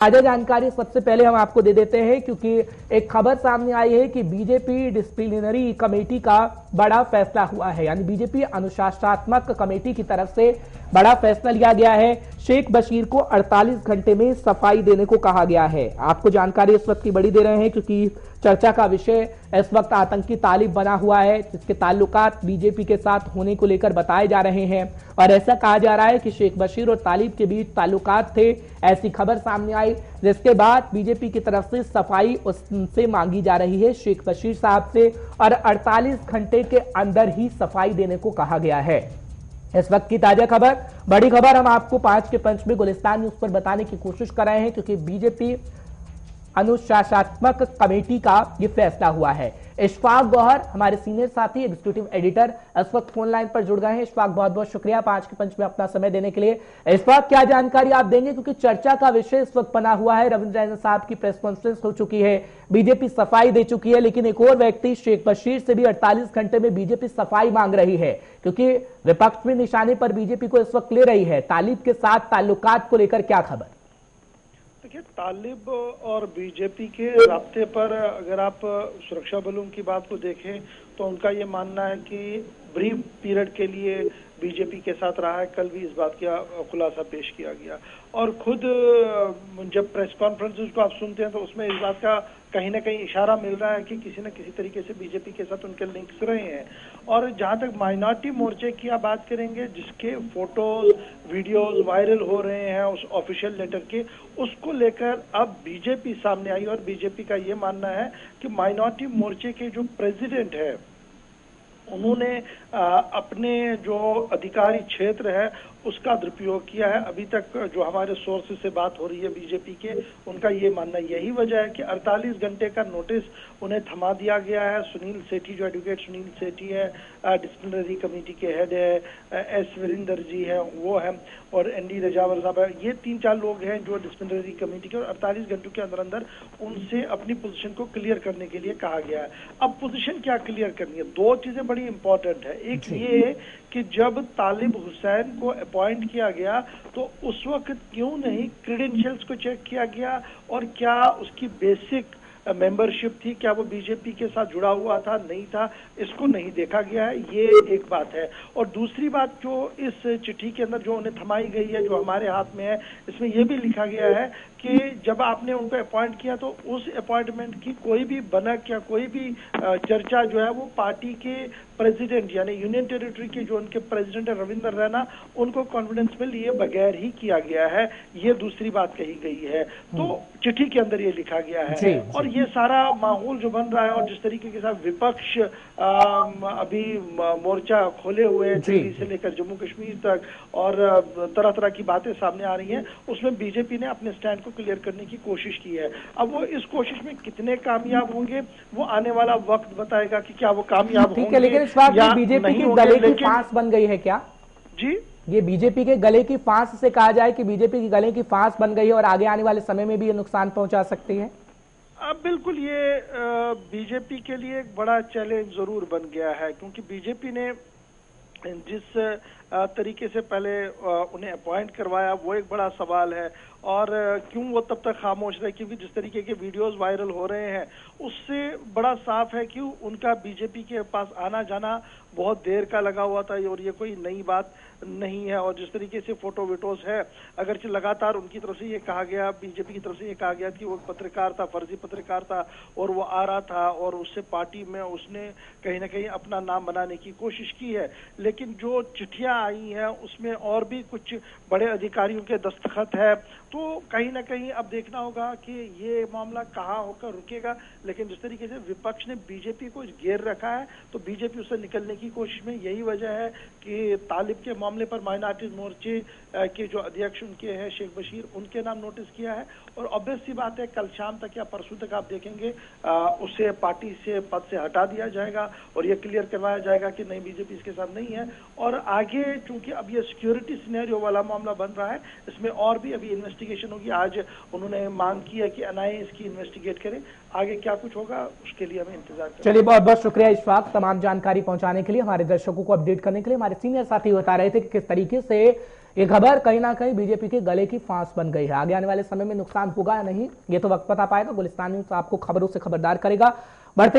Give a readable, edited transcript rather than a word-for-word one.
ताजा जानकारी सबसे पहले हम आपको दे देते हैं, क्योंकि एक खबर सामने आई है कि बीजेपी डिसिप्लिनरी कमेटी का बड़ा फैसला हुआ है। यानी बीजेपी अनुशासनात्मक कमेटी की तरफ से बड़ा फैसला लिया गया है। शेख बशीर को 48 घंटे में सफाई देने को कहा गया है। आपको जानकारी इस वक्त की बड़ी दे रहे हैं, क्योंकि चर्चा का विषय इस वक्त आतंकी तालिब बना हुआ है, जिसके ताल्लुकात बीजेपी के साथ होने को लेकर बताए जा रहे हैं। और ऐसा कहा जा रहा है कि शेख बशीर और तालिब के बीच ताल्लुकात थे, ऐसी खबर सामने आई, जिसके बाद बीजेपी की तरफ से सफाई उससे मांगी जा रही है शेख बशीर साहब से, और 48 घंटे के अंदर ही सफाई देने को कहा गया है। इस वक्त की ताजा खबर, बड़ी खबर हम आपको 5 के पंच में गुलिस्तान न्यूज पर बताने की कोशिश कर रहे हैं, क्योंकि बीजेपी अनुशासनात्मक कमेटी का यह फैसला हुआ है। इशफाक गौहर हमारे सीनियर साथी एग्जीक्यूटिव एडिटर इस वक्त फोन लाइन पर जुड़ गए हैं। इशफाक, बहुत बहुत शुक्रिया 5 के पंच में अपना समय देने के लिए। इशफाक, क्या जानकारी आप देंगे, क्योंकि चर्चा का विषय इस वक्त बना हुआ है। रविंद्र रैना साहब की प्रेस कॉन्फ्रेंस हो चुकी है, बीजेपी सफाई दे चुकी है, लेकिन एक और व्यक्ति शेख बशीर से भी 48 घंटे में बीजेपी सफाई मांग रही है, क्योंकि विपक्ष में निशाने पर बीजेपी को इस वक्त ले रही है। तालिब के साथ ताल्लुकात को लेकर क्या खबर? देखिए, तालिब और बीजेपी के राब्ते पर अगर आप सुरक्षा बलों की बात को देखें तो उनका ये मानना है कि ब्रीफ पीरियड के लिए बीजेपी के साथ रहा है। कल भी इस बात का खुलासा पेश किया गया, और खुद जब प्रेस कॉन्फ्रेंस को आप सुनते हैं तो उसमें इस बात का कहीं ना कहीं इशारा मिल रहा है कि किसी न किसी तरीके से बीजेपी के साथ उनके लिंक्स रहे हैं। और जहां तक माइनॉरिटी मोर्चे की आप बात करेंगे, जिसके फोटोज वीडियोज वायरल हो रहे हैं उस ऑफिशियल लेटर के, उसको लेकर अब बीजेपी सामने आई, और बीजेपी का ये मानना है कि माइनॉरिटी मोर्चे के जो प्रेसिडेंट है उन्होंने अपने जो अधिकारी क्षेत्र है उसका दुरुपयोग किया है। अभी तक जो हमारे सोर्सेज से बात हो रही है बीजेपी के, उनका ये मानना यही वजह है कि 48 घंटे का नोटिस उन्हें थमा दिया गया है। सुनील सेठी, जो एडवोकेट सुनील सेठी है, डिसिप्लिनरी कमेटी के हेड है, एस वीरेंद्र जी है वो है, और एनडी रजावर साहब है, ये 3-4 लोग हैं जो डिसिप्लिनरी कमेटी के, और 48 घंटों के अंदर अंदर उनसे अपनी पोजीशन को क्लियर करने के लिए कहा गया है। अब पोजीशन क्या क्लियर करनी है? 2 चीजें बड़ी इंपॉर्टेंट है। एक ये कि जब तालिब हुसैन को अपॉइंट किया गया तो उस वक्त क्यों नहीं क्रेडेंशियल्स को चेक किया गया, और क्या उसकी बेसिक मेंबरशिप थी, क्या वो बीजेपी के साथ जुड़ा हुआ था, नहीं था, इसको नहीं देखा गया है। ये एक बात है। और दूसरी बात, जो इस चिट्ठी के अंदर जो उन्हें थमाई गई है, जो हमारे हाथ में है, इसमें यह भी लिखा गया है कि जब आपने उनको अपॉइंट किया तो उस अपॉइंटमेंट की कोई भी बनक या कोई भी चर्चा जो है वो पार्टी के प्रेसिडेंट यानी यूनियन टेरिटरी के जो उनके प्रेसिडेंट है रविंद्र रैना, उनको कॉन्फिडेंस में लिए बगैर ही किया गया है। ये दूसरी बात कही गई है। तो चिट्ठी के अंदर ये लिखा गया है। और ये सारा माहौल जो बन रहा है, और जिस तरीके के साथ विपक्ष अभी मोर्चा खोले हुए हैं दिल्ली से लेकर जम्मू कश्मीर तक, और तरह तरह की बातें सामने आ रही हैं, उसमें बीजेपी ने अपने स्टैंड को क्लियर करने की कोशिश की है। अब वो इस कोशिश में कितने कामयाब होंगे वो आने वाला वक्त बताएगा कि क्या वो कामयाब होंगे। लेकिन इस बात में बीजेपी की गले की फांस बन गई है क्या? जी, ये बीजेपी के गले की फांस से कहा जाए कि बीजेपी की गले की फांस बन गई है और आगे आने वाले समय में भी ये नुकसान पहुंचा सकती है? अब बिल्कुल ये बीजेपी के लिए एक बड़ा चैलेंज जरूर बन गया है, क्योंकि बीजेपी ने जिस तरीके से पहले उन्हें अपॉइंट करवाया वो एक बड़ा सवाल है, और क्यों वो तब तक खामोश रहे, क्योंकि जिस तरीके के वीडियोस वायरल हो रहे हैं उससे बड़ा साफ है कि उनका बीजेपी के पास आना जाना बहुत देर का लगा हुआ था, और ये कोई नई बात नहीं है। और जिस तरीके से फोटो विटोस है, अगरचे लगातार उनकी तरफ से ये कहा गया, बीजेपी की तरफ से ये कहा गया कि वो पत्रकार था, फर्जी पत्रकार था, और वो आ रहा था और उससे पार्टी में उसने कहीं ना कहीं अपना नाम बनाने की कोशिश की है। लेकिन जो चिट्ठियां आई हैं उसमें और भी कुछ बड़े अधिकारियों के दस्तखत है, तो कहीं ना कहीं अब देखना होगा कि ये मामला कहाँ होकर रुकेगा। लेकिन जिस तरीके से विपक्ष ने बीजेपी को घेर रखा है, तो बीजेपी उससे निकलने की कोशिश में, यही वजह है कि तालिब के मामले पर माइनॉरिटी मोर्चे के जो अध्यक्ष उनके हैं शेख बशीर, उनके नाम नोटिस किया है। और ऑब्वियस सी बात है कल शाम तक या परसों तक आप देखेंगे उसे पार्टी से पद से हटा दिया जाएगा, और ये क्लियर करवाया जाएगा कि नहीं, बीजेपी इसके साथ नहीं है। और आगे चूंकि अब ये सिक्योरिटी सिनेरियो वाला मामला बन रहा है, इसमें और भी अभी इन्वेस्टिगेशन होगी। आज उन्होंने मांग की है कि एनआईए इसकी इन्वेस्टिगेट करे। आगे क्या कुछ होगा उसके लिए हमें इंतजार करें। चलिए, बहुत बहुत शुक्रिया इशफाक, तमाम जानकारी पहुंचाने के लिए, हमारे दर्शकों को अपडेट करने के लिए। हमारे सीनियर साथी बता रहे थे कि किस तरीके से ये खबर कहीं ना कहीं बीजेपी के गले की फांस बन गई है। आगे आने वाले समय में नुकसान होगा या नहीं, ये तो वक्त बता पाएगा। गुलिस्तान न्यूज़ आपको खबरों से खबरदार करेगा। बढ़ते